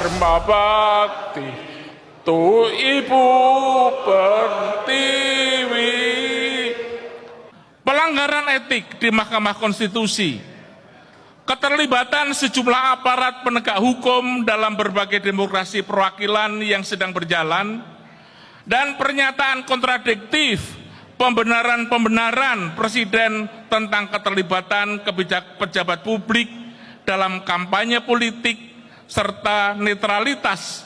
Dharma Bakti tu Ibu Pertiwi. Pelanggaran etik di Mahkamah Konstitusi, keterlibatan sejumlah aparat penegak hukum dalam berbagai demokrasi perwakilan yang sedang berjalan, dan pernyataan kontradiktif pembenaran-pembenaran Presiden tentang keterlibatan pejabat publik dalam kampanye politik serta netralitas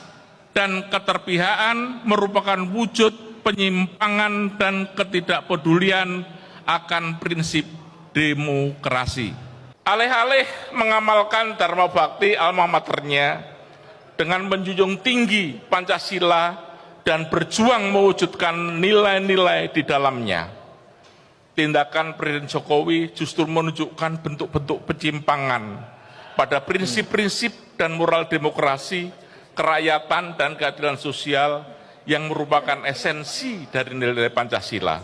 dan keterpihakan merupakan wujud penyimpangan dan ketidakpedulian akan prinsip demokrasi. Alih-alih mengamalkan Dharma Bakti alma maternya dengan menjunjung tinggi Pancasila dan berjuang mewujudkan nilai-nilai di dalamnya, tindakan Presiden Jokowi justru menunjukkan bentuk-bentuk penyimpangan pada prinsip-prinsip dan moral demokrasi, kerakyatan, dan keadilan sosial yang merupakan esensi dari nilai Pancasila.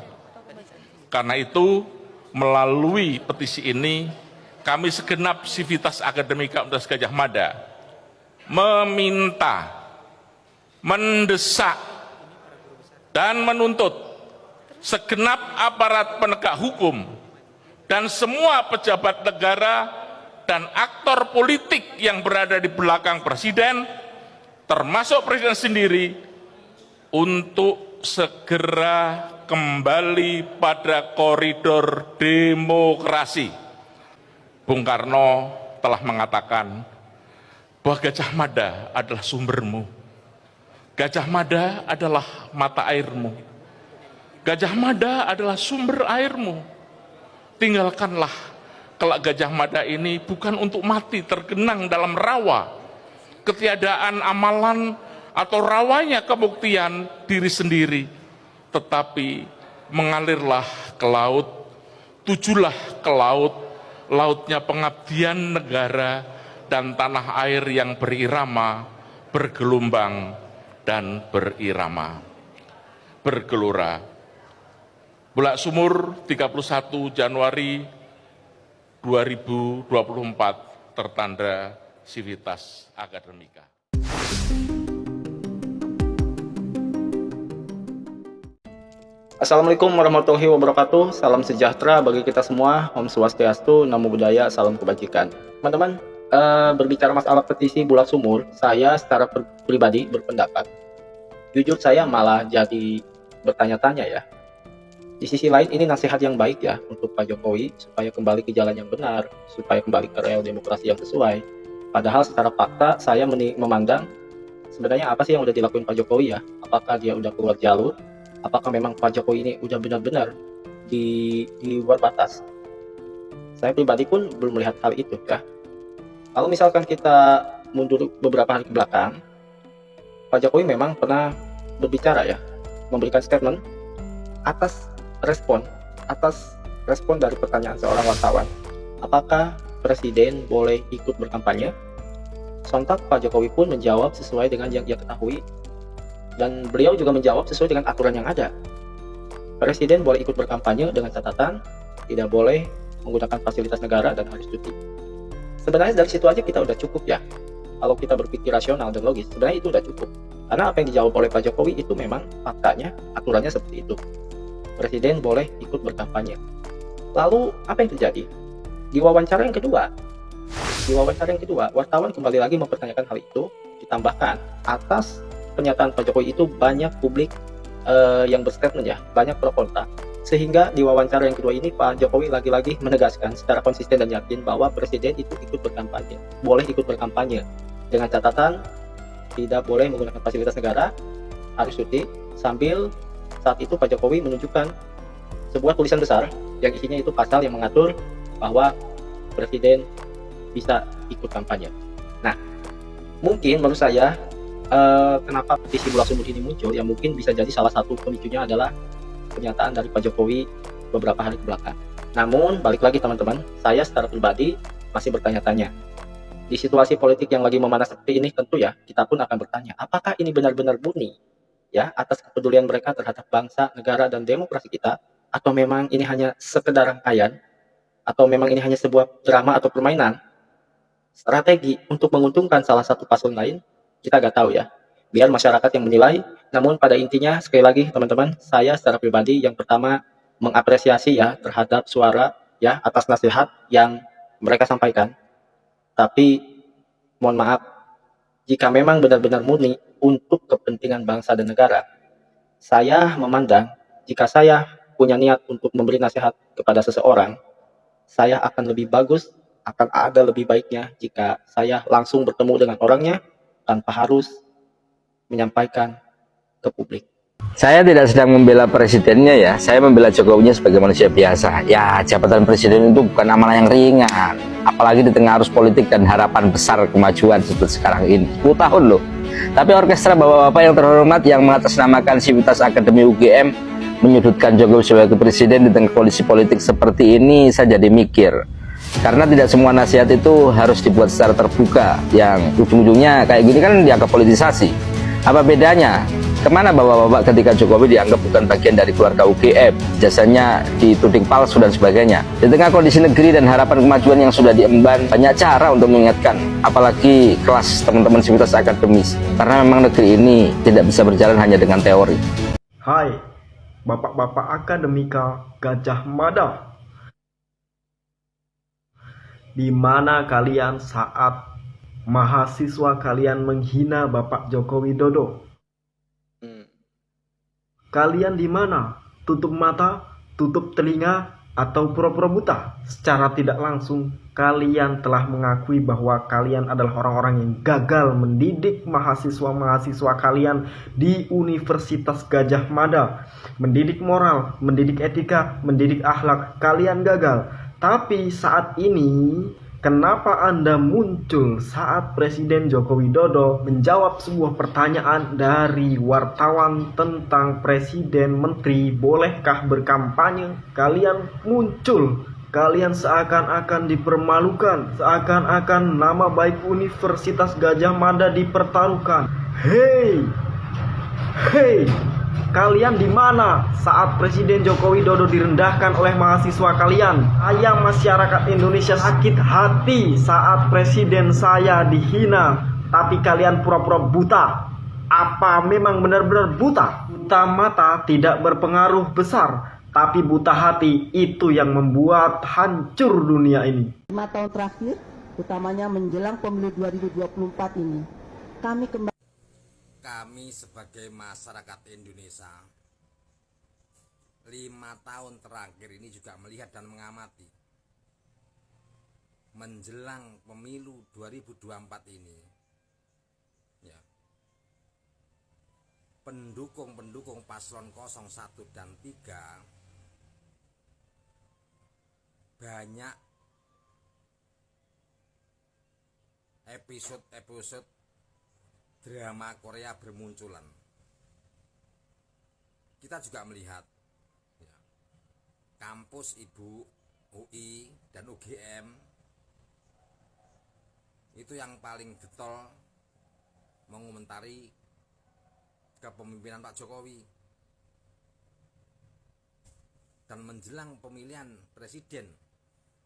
Karena itu, melalui petisi ini, kami segenap Sivitas Akademika Universitas Gadjah Mada meminta, mendesak, dan menuntut segenap aparat penegak hukum dan semua pejabat negara dan aktor politik yang berada di belakang Presiden, termasuk Presiden sendiri, untuk segera kembali pada koridor demokrasi. Bung Karno telah mengatakan bahwa Gajah Mada adalah sumbermu. Gajah Mada adalah mata airmu. Gajah Mada adalah sumber airmu. Tinggalkanlah kelak Gajah Mada ini bukan untuk mati tergenang dalam rawa ketiadaan amalan atau rawanya kebuktian diri sendiri, tetapi mengalirlah ke laut, tujulah ke laut, lautnya pengabdian negara dan tanah air yang berirama, bergelombang, dan berirama, bergelora. Bulak Sumur, 31 Januari 2024, tertanda Sivitas Akademika. Assalamualaikum warahmatullahi wabarakatuh. Salam sejahtera bagi kita semua. Om Swastiastu, Namo Buddhaya, salam kebajikan. Teman-teman, berbicara masalah petisi Bulak Sumur, saya secara pribadi berpendapat, jujur saya malah jadi bertanya-tanya ya. Di sisi lain ini nasihat yang baik ya untuk Pak Jokowi supaya kembali ke jalan yang benar, supaya kembali ke rel demokrasi yang sesuai. Padahal secara fakta saya memandang sebenarnya apa sih yang udah dilakuin Pak Jokowi ya? Apakah dia udah keluar jalur? Apakah memang Pak Jokowi ini udah benar-benar di luar batas? Saya pribadi pun belum melihat hal itu ya. Kalau misalkan kita mundur beberapa hari ke belakang, Pak Jokowi memang pernah berbicara ya, memberikan statement atas respon dari pertanyaan seorang wartawan. Apakah Presiden boleh ikut berkampanye? Sontak Pak Jokowi pun menjawab sesuai dengan yang dia ketahui, dan beliau juga menjawab sesuai dengan aturan yang ada. Presiden boleh ikut berkampanye dengan catatan tidak boleh menggunakan fasilitas negara dan harus cuti. Sebenarnya dari situ aja kita udah cukup ya. Kalau kita berpikir rasional dan logis, sebenarnya itu udah cukup. Karena apa yang dijawab oleh Pak Jokowi itu memang faktanya, aturannya seperti itu. Presiden boleh ikut berkampanye. Lalu apa yang terjadi? Di wawancara yang kedua, wartawan kembali lagi mempertanyakan hal itu, ditambahkan atas pernyataan Pak Jokowi itu banyak publik yang berstatement ya, banyak pro kontra. Sehingga di wawancara yang kedua ini Pak Jokowi lagi-lagi menegaskan secara konsisten dan yakin bahwa Presiden itu ikut berkampanye, boleh ikut berkampanye dengan catatan tidak boleh menggunakan fasilitas negara, harus cuti, sambil saat itu Pak Jokowi menunjukkan sebuah tulisan besar yang isinya itu pasal yang mengatur bahwa Presiden bisa ikut kampanye. Nah, mungkin menurut saya kenapa petisi Bulak Sumur ini muncul, ya mungkin bisa jadi salah satu pemicunya adalah pernyataan dari Pak Jokowi beberapa hari ke belakang. Namun, balik lagi teman-teman, saya secara pribadi masih bertanya-tanya. Di situasi politik yang lagi memanas seperti ini, tentu ya, kita pun akan bertanya, apakah ini benar-benar murni ya atas kepedulian mereka terhadap bangsa, negara, dan demokrasi kita, atau memang ini hanya sekedar rangkaian, atau memang ini hanya sebuah drama atau permainan, strategi untuk menguntungkan salah satu paslon lain, kita nggak tahu ya. Biar masyarakat yang menilai. Namun pada intinya sekali lagi teman-teman, saya secara pribadi yang pertama mengapresiasi ya terhadap suara ya atas nasihat yang mereka sampaikan. Tapi mohon maaf, jika memang benar-benar murni untuk kepentingan bangsa dan negara, saya memandang jika saya punya niat untuk memberi nasihat kepada seseorang, saya akan lebih bagus, akan ada lebih baiknya jika saya langsung bertemu dengan orangnya tanpa harus menyampaikan ke publik. Saya tidak sedang membela presidennya ya, saya membela Jokowinya sebagai manusia biasa. Ya, jabatan presiden itu bukan amanah yang ringan, apalagi di tengah arus politik dan harapan besar kemajuan seperti sekarang ini. 10 tahun loh. Tapi orkestra bapak-bapak yang terhormat yang mengatasnamakan sivitas Akademi UGM menyudutkan Jokowi sebagai presiden di tengah kondisi politik seperti ini, saya jadi mikir. Karena tidak semua nasihat itu harus dibuat secara terbuka, yang ujung-ujungnya kayak gini kan dianggap politisasi. Apa bedanya? Kemana bapak-bapak ketika Jokowi dianggap bukan bagian dari keluarga UGM, jasanya dituding palsu dan sebagainya. Di tengah kondisi negeri dan harapan kemajuan yang sudah diemban, banyak cara untuk mengingatkan, apalagi kelas teman-teman sivitas akademis. Karena memang negeri ini tidak bisa berjalan hanya dengan teori. Hai, bapak-bapak akademika Gajah Mada. Di mana kalian saat mahasiswa kalian menghina Bapak Joko Widodo? Kalian di mana? Tutup mata, tutup telinga, atau pura-pura buta? Secara tidak langsung, kalian telah mengakui bahwa kalian adalah orang-orang yang gagal mendidik mahasiswa-mahasiswa kalian di Universitas Gajah Mada. Mendidik moral, mendidik etika, mendidik akhlak, kalian gagal. Tapi saat ini, kenapa Anda muncul saat Presiden Joko Widodo menjawab sebuah pertanyaan dari wartawan tentang Presiden Menteri bolehkah berkampanye? Kalian muncul, kalian seakan-akan dipermalukan, seakan-akan nama baik Universitas Gajah Mada dipertaruhkan. Hei, kalian di mana saat Presiden Joko Widodo direndahkan oleh mahasiswa kalian? Saya masyarakat Indonesia sakit hati saat presiden saya dihina, tapi kalian pura-pura buta. Apa memang benar-benar buta? Buta mata tidak berpengaruh besar, tapi buta hati itu yang membuat hancur dunia ini. 5 tahun terakhir, utamanya menjelang pemilu 2024 ini, kami sebagai masyarakat Indonesia 5 tahun terakhir ini juga melihat dan mengamati menjelang pemilu 2024 ini ya, pendukung paslon 01 dan 3 banyak episode drama Korea bermunculan. Kita juga melihat ya, kampus Ibu UI dan UGM itu yang paling getol mengomentari kepemimpinan Pak Jokowi. Dan menjelang pemilihan presiden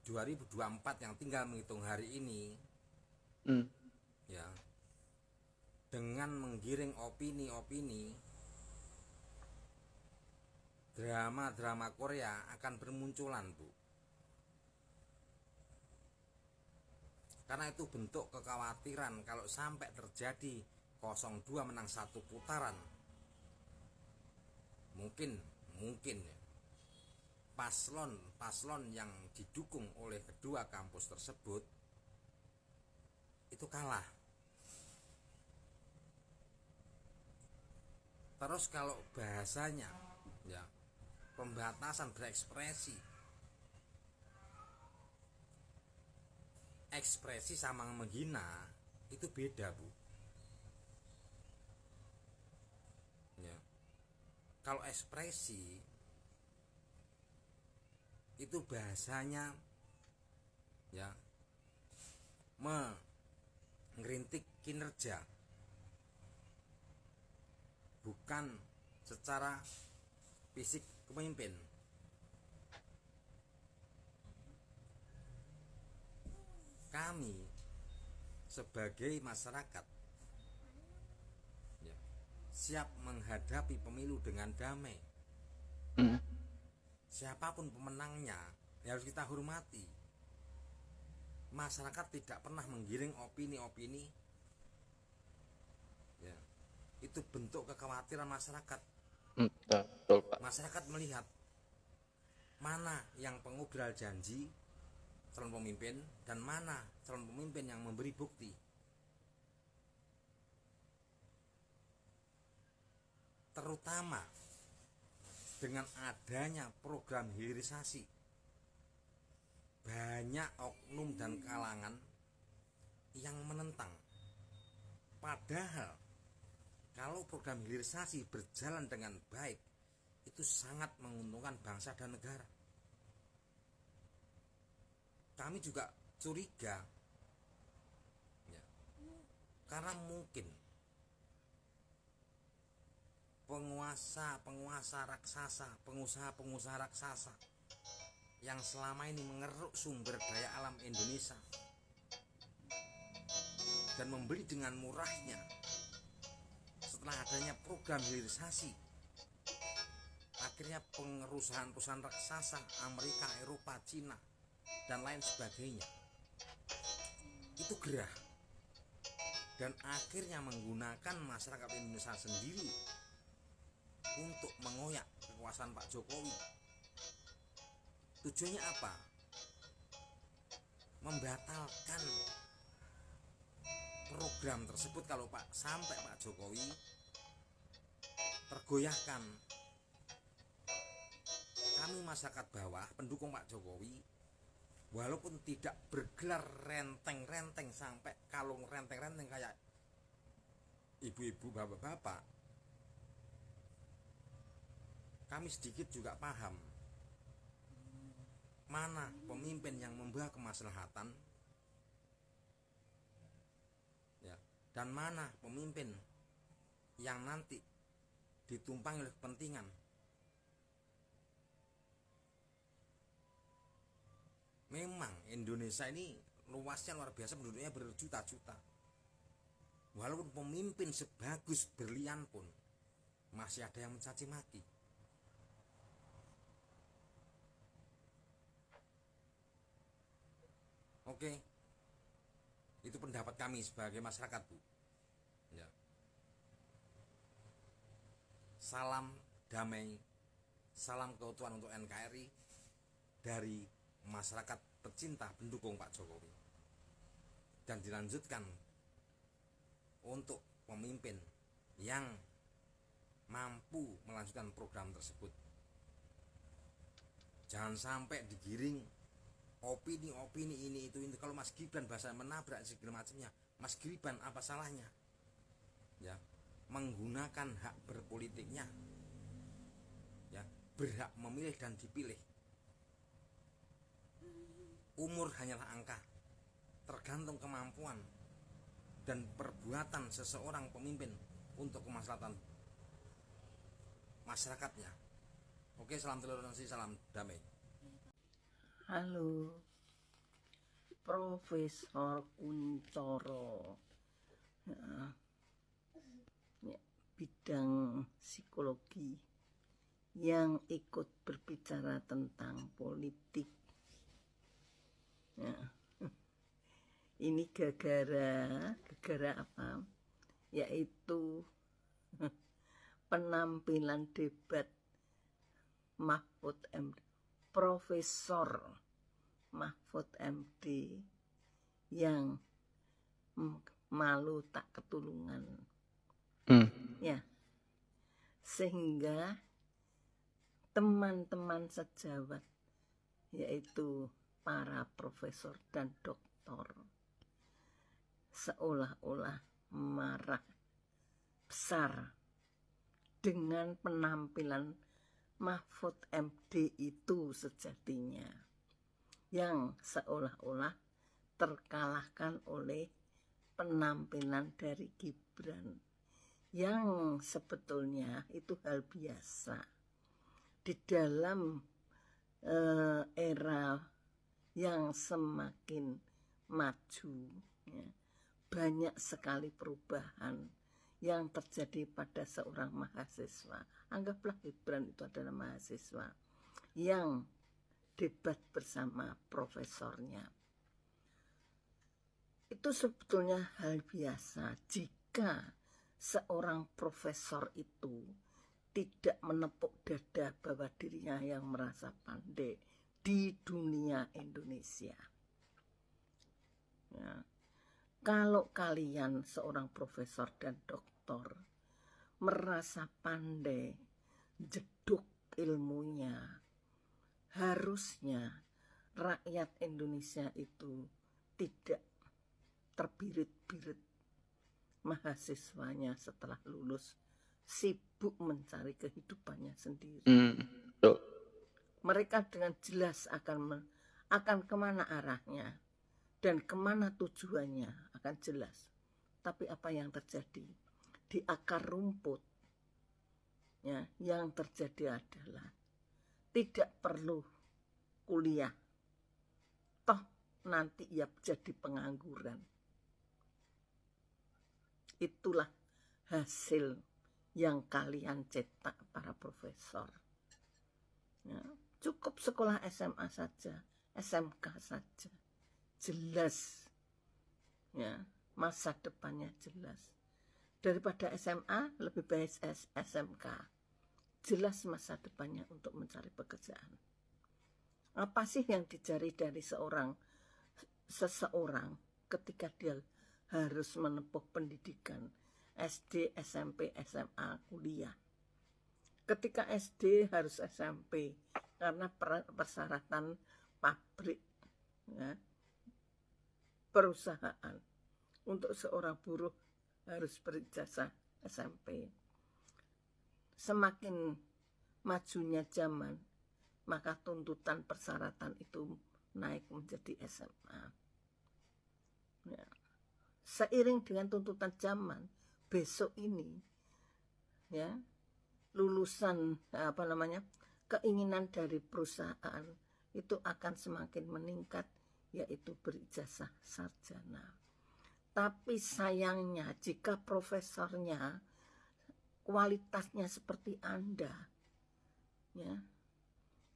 2024 yang tinggal menghitung hari ini ya, dengan menggiring opini-opini, drama-drama Korea akan bermunculan, Bu. Karena itu bentuk kekhawatiran kalau sampai terjadi 02 menang 1 putaran. Mungkin ya, paslon yang didukung oleh kedua kampus tersebut itu kalah. Terus kalau bahasanya ya, pembatasan berekspresi, ekspresi sama menghina itu beda, Bu. Ya. Kalau ekspresi itu bahasanya ya mengkritik kinerja, bukan secara fisik pemimpin. Kami sebagai masyarakat siap menghadapi pemilu dengan damai. Hmm. Siapapun pemenangnya ya harus kita hormati. Masyarakat tidak pernah menggiring opini-opini. Ya, itu bentuk kekhawatiran masyarakat. Betul, Pak. Masyarakat melihat mana yang pengubral janji calon pemimpin dan mana calon pemimpin yang memberi bukti. Terutama dengan adanya program hilirisasi, banyak oknum dan kalangan yang menentang. Padahal kalau program hilirisasi berjalan dengan baik, itu sangat menguntungkan bangsa dan negara. Kami juga curiga ya, karena mungkin penguasa raksasa, pengusaha raksasa yang selama ini mengeruk sumber daya alam Indonesia dan membeli dengan murahnya, setelah adanya program hilirisasi, akhirnya perusahaan-perusahaan raksasa Amerika, Eropa, Cina dan lain sebagainya itu gerah dan akhirnya menggunakan masyarakat Indonesia sendiri untuk mengoyak kekuasaan Pak Jokowi. Tujuannya apa? Membatalkan program tersebut kalau sampai Pak Jokowi tergoyahkan. Kami masyarakat bawah pendukung Pak Jokowi, walaupun tidak bergelar renteng-renteng sampai kalung renteng-renteng kayak ibu-ibu, bapak-bapak, kami sedikit juga paham mana pemimpin yang membawa kemaslahatan ya, dan mana pemimpin yang nanti ditumpangi oleh kepentingan. Memang Indonesia ini luasnya luar biasa, penduduknya berjuta-juta. Walaupun pemimpin sebagus berlian pun masih ada yang mencaci maki. Oke, itu pendapat kami sebagai masyarakat, Bu. Ya. Salam damai, salam keutuhan untuk NKRI dari masyarakat pecinta pendukung Pak Jokowi. Dan dilanjutkan untuk pemimpin yang mampu melanjutkan program tersebut. Jangan sampai digiring opini-opini ini itu. Kalau Mas Gibran bahasa menabrak segala macamnya, Mas Gibran apa salahnya? Ya, menggunakan hak berpolitiknya. Ya, berhak memilih dan dipilih. Umur hanyalah angka, tergantung kemampuan dan perbuatan seseorang pemimpin untuk kemaslahatan masyarakatnya. Oke, salam toleransi, salam damai. Halo, Profesor Kuncoro. Ya, bidang psikologi yang ikut berbicara tentang politik. Ya. Ini gara-gara apa? Yaitu penampilan debat Mahfud MD, Profesor Mahfud MD yang malu tak ketulungan. Ya, sehingga teman-teman sejawat, yaitu para profesor dan doktor, seolah-olah marah besar dengan penampilan Mahfud MD itu sejatinya, yang seolah-olah terkalahkan oleh penampilan dari Gibran, yang sebetulnya itu hal biasa di dalam era yang semakin maju. Ya, banyak sekali perubahan yang terjadi pada seorang mahasiswa. Anggaplah Gibran itu adalah mahasiswa yang debat bersama profesornya. Itu sebetulnya hal biasa jika seorang profesor itu tidak menepuk dada bahwa dirinya yang merasa pandai di dunia Indonesia. Ya. Kalau kalian seorang profesor dan doktor merasa pandai, jeduk ilmunya, harusnya rakyat Indonesia itu tidak terbirit-birit mahasiswanya setelah lulus sibuk mencari kehidupannya sendiri. Betul. Mereka dengan jelas akan kemana arahnya dan kemana tujuannya akan jelas. Tapi apa yang terjadi di akar rumput, ya, yang terjadi adalah tidak perlu kuliah, toh nanti ia jadi pengangguran. Itulah hasil yang kalian cetak para profesor. Ya, cukup sekolah SMA saja, SMK saja, jelas, ya, masa depannya jelas. Daripada SMA lebih baik SMK, jelas masa depannya untuk mencari pekerjaan. Apa sih yang dicari dari seseorang ketika dia harus menempuh pendidikan SD, SMP, SMA, kuliah? Ketika SD harus SMP karena persyaratan pabrik, ya, perusahaan. Untuk seorang buruh harus berijazah SMP. Semakin majunya zaman, maka tuntutan persyaratan itu naik menjadi SMA. Ya. Seiring dengan tuntutan zaman, besok ini, ya, lulusan keinginan dari perusahaan itu akan semakin meningkat, yaitu berijazah sarjana. Tapi sayangnya jika profesornya kualitasnya seperti Anda, ya,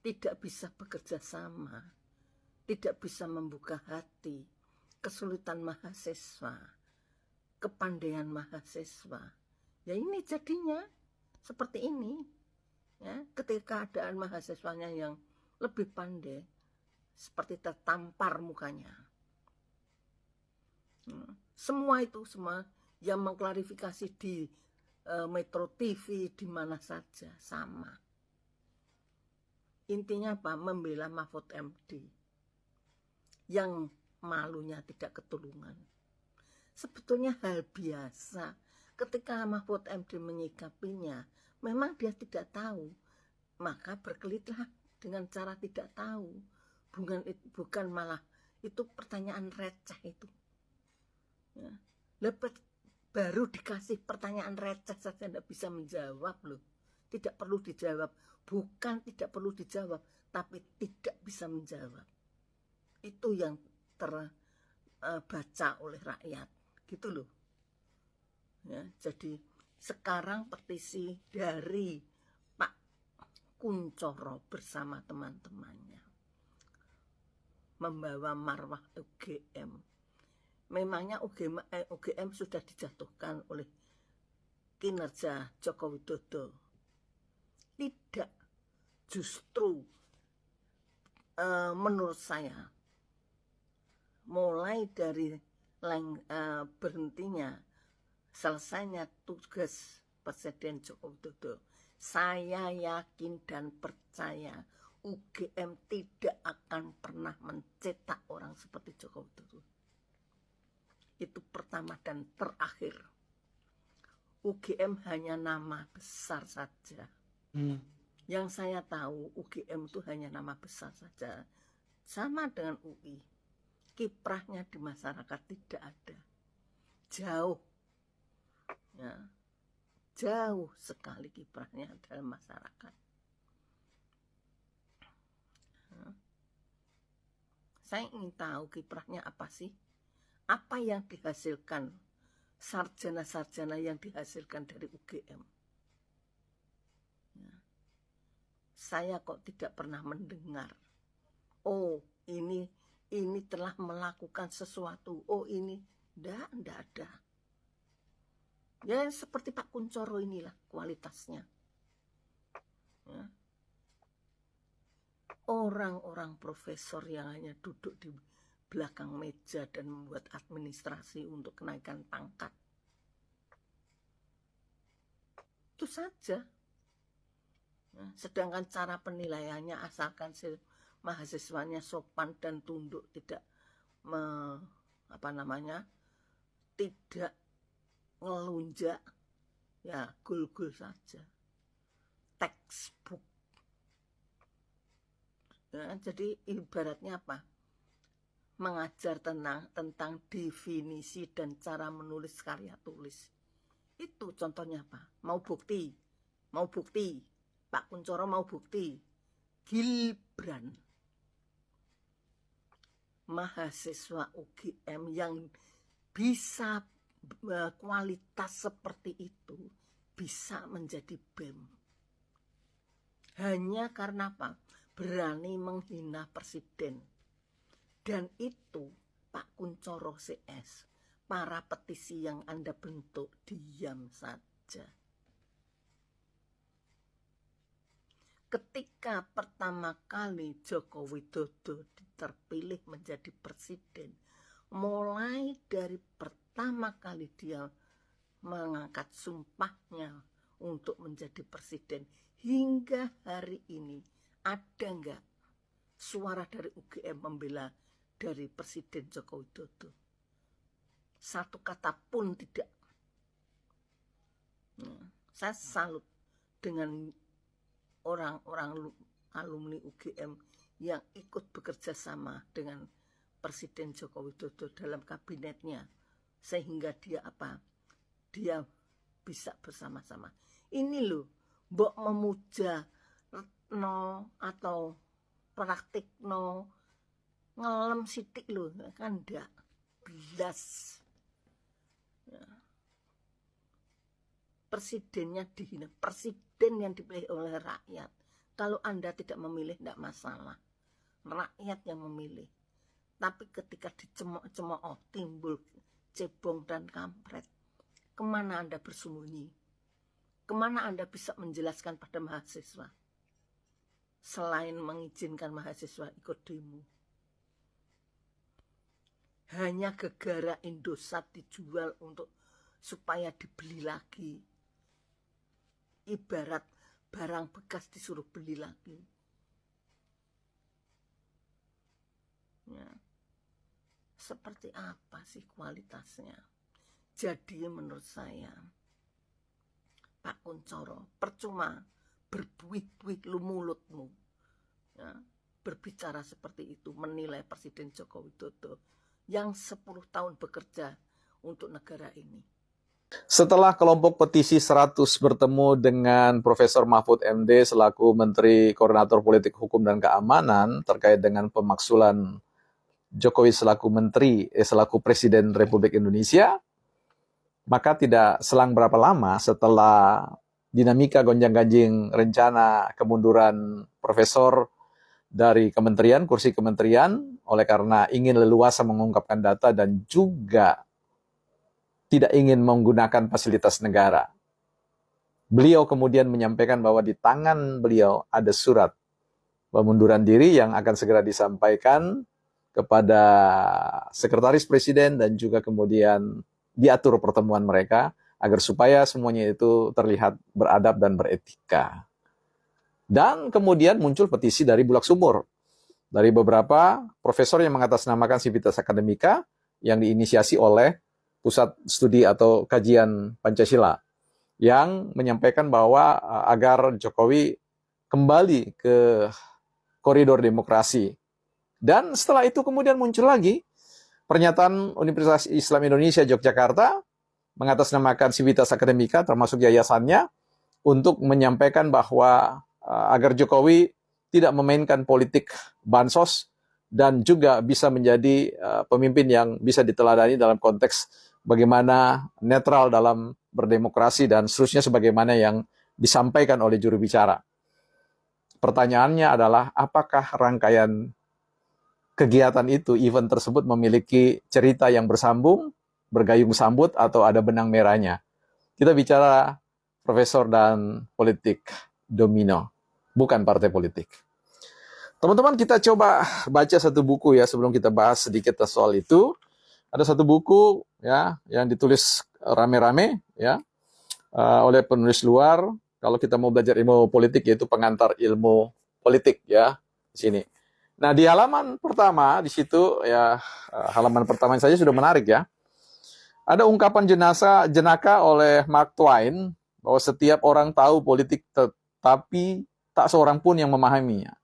tidak bisa bekerja sama, tidak bisa membuka hati, kesulitan mahasiswa, kepandaian mahasiswa, ya ini jadinya seperti ini, ya, ketika keadaan mahasiswanya yang lebih pandai seperti tertampar mukanya. Semua yang mengklarifikasi di Metro TV di mana saja sama. Intinya apa? Membela Mahfud MD yang malunya tidak ketulungan. Sebetulnya hal biasa ketika Mahfud MD menyikapinya. Memang dia tidak tahu, maka berkelitlah dengan cara tidak tahu. Bukan malah itu pertanyaan receh itu. Ya. Baru dikasih pertanyaan receh saja tidak bisa menjawab loh. Tidak perlu dijawab. Bukan tidak perlu dijawab, tapi tidak bisa menjawab. Itu yang terbaca oleh rakyat, gitu loh. Ya, jadi sekarang petisi dari Pak Kunchoro bersama teman-temannya membawa marwah UGM. Memangnya UGM sudah dijatuhkan oleh kinerja Joko Widodo? Tidak, justru menurut saya mulai dari berhentinya selesainya tugas Presiden Joko Widodo, saya yakin dan percaya UGM tidak akan pernah mencetak orang seperti Joko Widodo. Itu pertama dan terakhir. UGM hanya nama besar saja. Yang saya tahu UGM itu hanya nama besar saja. Sama dengan UI. Kiprahnya di masyarakat tidak ada. Jauh. Ya. Jauh sekali kiprahnya dalam masyarakat. Saya ingin tahu kiprahnya apa sih? Apa yang dihasilkan sarjana-sarjana yang dihasilkan dari UGM. Ya. Saya kok tidak pernah mendengar, oh ini telah melakukan sesuatu, oh ini, enggak ada. Ya seperti Pak Kunchoro inilah kualitasnya. Ya. Orang-orang profesor yang hanya duduk di belakang meja dan membuat administrasi untuk kenaikan pangkat. Itu saja. Nah, sedangkan cara penilaiannya asalkan mahasiswanya sopan dan tunduk, tidak tidak ngelunjak, ya gul-gul saja. Textbook. Ya, jadi ibaratnya apa? Mengajar tentang definisi dan cara menulis karya tulis. Itu contohnya apa? Mau bukti. Pak Kunchoro mau bukti. Gibran, mahasiswa UGM yang bisa kualitas seperti itu bisa menjadi BEM. Hanya karena apa? Berani menghina presiden. Dan itu Pak Kunchoro CS, para petisi yang Anda bentuk diam saja. Ketika pertama kali Joko Widodo terpilih menjadi presiden, mulai dari pertama kali dia mengangkat sumpahnya untuk menjadi presiden hingga hari ini, ada enggak suara dari UGM membela dari Presiden Joko Widodo? Satu kata pun tidak. Saya salut dengan orang-orang alumni UGM yang ikut bekerja sama dengan Presiden Joko Widodo dalam kabinetnya, sehingga dia bisa bersama-sama. Ini loh, mbok memuja atau praktik ngelem sitik loh, kan enggak belas. Ya. Presidennya dihina, presiden yang dipilih oleh rakyat. Kalau Anda tidak memilih tidak masalah, rakyat yang memilih. Tapi ketika dicemooh timbul cebong dan kampret, kemana Anda bersembunyi? Kemana Anda bisa menjelaskan pada mahasiswa selain mengizinkan mahasiswa ikut demo? Hanya gegara Indosat dijual supaya dibeli lagi. Ibarat barang bekas disuruh beli lagi. Ya. Seperti apa sih kualitasnya? Jadi menurut saya, Pak Kunchoro, percuma berbuih-buih lu mulutmu. Ya, berbicara seperti itu, menilai Presiden Joko Widodo yang 10 tahun bekerja untuk negara ini. Setelah kelompok petisi 100 bertemu dengan Profesor Mahfud MD selaku Menteri Koordinator Politik Hukum dan Keamanan terkait dengan pemaksulan Jokowi selaku Presiden Republik Indonesia, maka tidak selang berapa lama setelah dinamika gonjang-ganjing rencana kemunduran Profesor dari kementerian, kursi kementerian, oleh karena ingin leluasa mengungkapkan data dan juga tidak ingin menggunakan fasilitas negara. Beliau kemudian menyampaikan bahwa di tangan beliau ada surat pengunduran diri yang akan segera disampaikan kepada Sekretaris Presiden dan juga kemudian diatur pertemuan mereka agar supaya semuanya itu terlihat beradab dan beretika. Dan kemudian muncul petisi dari Bulak Sumur, dari beberapa profesor yang mengatasnamakan Civitas Academica yang diinisiasi oleh Pusat Studi atau Kajian Pancasila yang menyampaikan bahwa agar Jokowi kembali ke koridor demokrasi. Dan setelah itu kemudian muncul lagi pernyataan Universitas Islam Indonesia Yogyakarta mengatasnamakan Civitas Academica termasuk yayasannya untuk menyampaikan bahwa agar Jokowi tidak memainkan politik bansos dan juga bisa menjadi pemimpin yang bisa diteladani dalam konteks bagaimana netral dalam berdemokrasi dan seterusnya sebagaimana yang disampaikan oleh juru bicara. Pertanyaannya adalah apakah rangkaian kegiatan itu, event tersebut memiliki cerita yang bersambung, bergayung sambut, atau ada benang merahnya. Kita bicara profesor dan politik domino, bukan partai politik. Teman-teman, kita coba baca satu buku ya sebelum kita bahas sedikit soal itu. Ada satu buku ya yang ditulis rame-rame ya oleh penulis luar. Kalau kita mau belajar ilmu politik, yaitu pengantar ilmu politik ya di sini. Nah, di halaman pertama di situ ya, halaman pertama saja sudah menarik ya. Ada ungkapan jenaka oleh Mark Twain bahwa setiap orang tahu politik tetapi tak seorang pun yang memahaminya.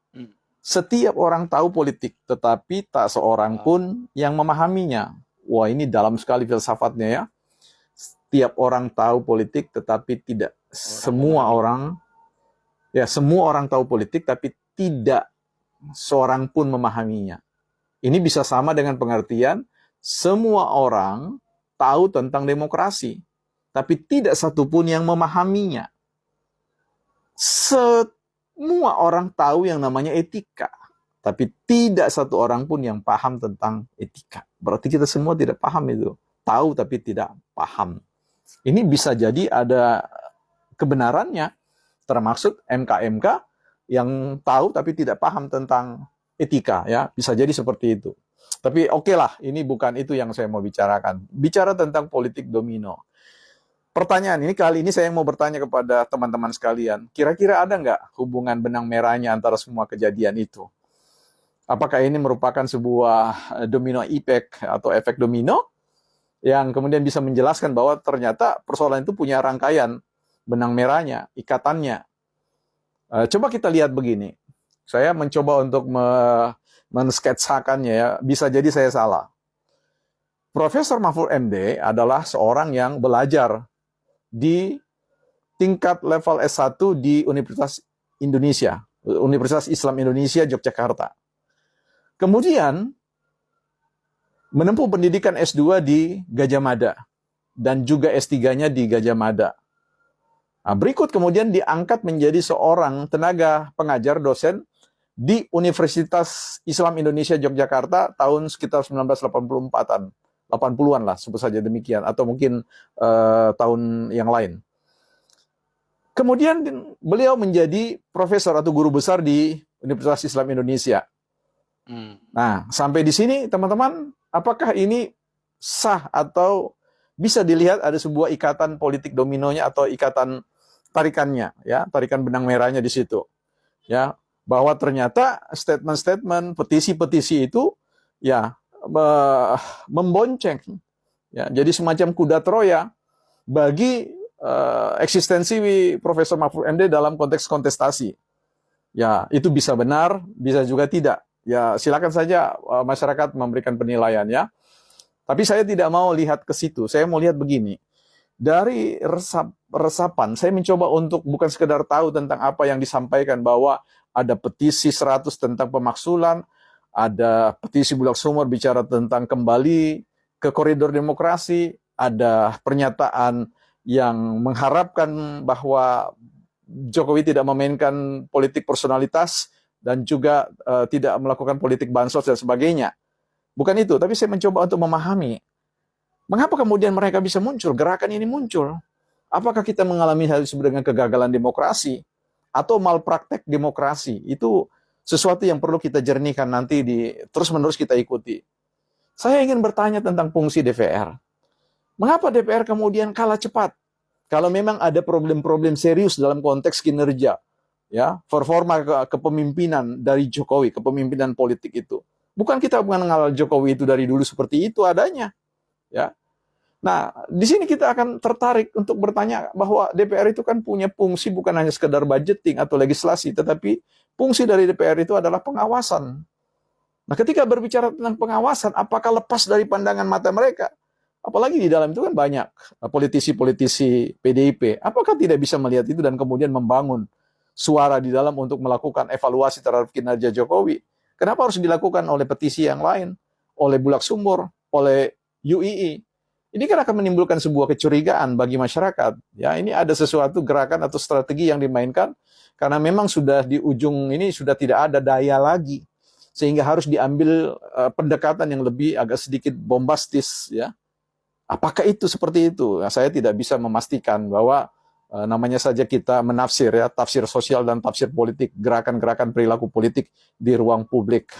Setiap orang tahu politik tetapi tak seorang pun yang memahaminya. Wah, ini dalam sekali filsafatnya ya. Setiap orang tahu politik tetapi tidak semua orang tahu politik tapi tidak seorang pun memahaminya. Ini bisa sama dengan pengertian semua orang tahu tentang demokrasi tapi tidak satupun yang memahaminya. Semua orang tahu yang namanya etika tapi tidak satu orang pun yang paham tentang etika. Berarti kita semua tidak paham itu. Tahu tapi tidak paham. Ini bisa jadi ada kebenarannya, termasuk MK-MK yang tahu tapi tidak paham tentang etika, ya bisa jadi seperti itu. Tapi oke lah, ini bukan itu yang saya mau bicarakan. Bicara tentang politik domino. Pertanyaan ini kali ini saya mau bertanya kepada teman-teman sekalian, kira-kira ada nggak hubungan benang merahnya antara semua kejadian itu? Apakah ini merupakan sebuah domino effect atau efek domino yang kemudian bisa menjelaskan bahwa ternyata persoalan itu punya rangkaian benang merahnya, ikatannya. Coba kita lihat begini. Saya mencoba untuk mensketsakannya ya, bisa jadi saya salah. Profesor Mahfud MD adalah seorang yang belajar di tingkat level S1 di Universitas Indonesia, Universitas Islam Indonesia Yogyakarta. Kemudian menempuh pendidikan S2 di Gadjah Mada dan juga S3-nya di Gadjah Mada. Nah, berikut kemudian diangkat menjadi seorang tenaga pengajar dosen di Universitas Islam Indonesia Yogyakarta tahun sekitar 1984-an. 80-an lah, sebut saja demikian. Atau mungkin tahun yang lain. Kemudian beliau menjadi profesor atau guru besar di Universitas Islam Indonesia. Nah, sampai di sini teman-teman, apakah ini sah atau bisa dilihat ada sebuah ikatan politik dominonya atau ikatan tarikannya, ya, tarikan benang merahnya di situ, ya, bahwa ternyata statement-statement, petisi-petisi itu, ya, membonceng, ya, jadi semacam kuda Troya bagi eksistensi Profesor Mahfud MD dalam konteks kontestasi. Ya, itu bisa benar, bisa juga tidak. Ya, silakan saja masyarakat memberikan penilaian ya. Tapi saya tidak mau lihat ke situ. Saya mau lihat begini. Dari resapan, saya mencoba untuk bukan sekedar tahu tentang apa yang disampaikan bahwa ada petisi 100 tentang pemaksulan, ada petisi Bulak Sumur bicara tentang kembali ke koridor demokrasi, ada pernyataan yang mengharapkan bahwa Jokowi tidak memainkan politik personalitas dan juga tidak melakukan politik bansos dan sebagainya. Bukan itu, tapi saya mencoba untuk memahami mengapa kemudian mereka bisa muncul, gerakan ini muncul. Apakah kita mengalami hal disebut dengan kegagalan demokrasi atau malpraktek demokrasi? Itu sesuatu yang perlu kita jernihkan nanti terus-menerus kita ikuti. Saya ingin bertanya tentang fungsi DPR. Mengapa DPR kemudian kalah cepat? Kalau memang ada problem-problem serius dalam konteks kinerja, ya, performa kepemimpinan dari Jokowi, kepemimpinan politik itu. Bukan kita mengenal Jokowi itu dari dulu seperti itu adanya, ya. Nah, di sini kita akan tertarik untuk bertanya bahwa DPR itu kan punya fungsi bukan hanya sekedar budgeting atau legislasi, tetapi fungsi dari DPR itu adalah pengawasan. Nah, ketika berbicara tentang pengawasan, apakah lepas dari pandangan mata mereka? Apalagi di dalam itu kan banyak politisi-politisi PDIP. Apakah tidak bisa melihat itu dan kemudian membangun suara di dalam untuk melakukan evaluasi terhadap kinerja Jokowi? Kenapa harus dilakukan oleh petisi yang lain, oleh Bulak Sumur, oleh UII? Ini kan akan menimbulkan sebuah kecurigaan bagi masyarakat. Ya, ini ada sesuatu gerakan atau strategi yang dimainkan karena memang sudah di ujung ini sudah tidak ada daya lagi, sehingga harus diambil pendekatan yang lebih agak sedikit bombastis. Ya, apakah itu seperti itu? Nah, saya tidak bisa memastikan bahwa namanya saja kita menafsir ya, tafsir sosial dan tafsir politik, gerakan-gerakan perilaku politik di ruang publik.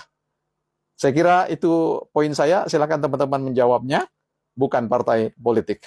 Saya kira itu poin saya. Silakan teman-teman menjawabnya. Bukan partai politik.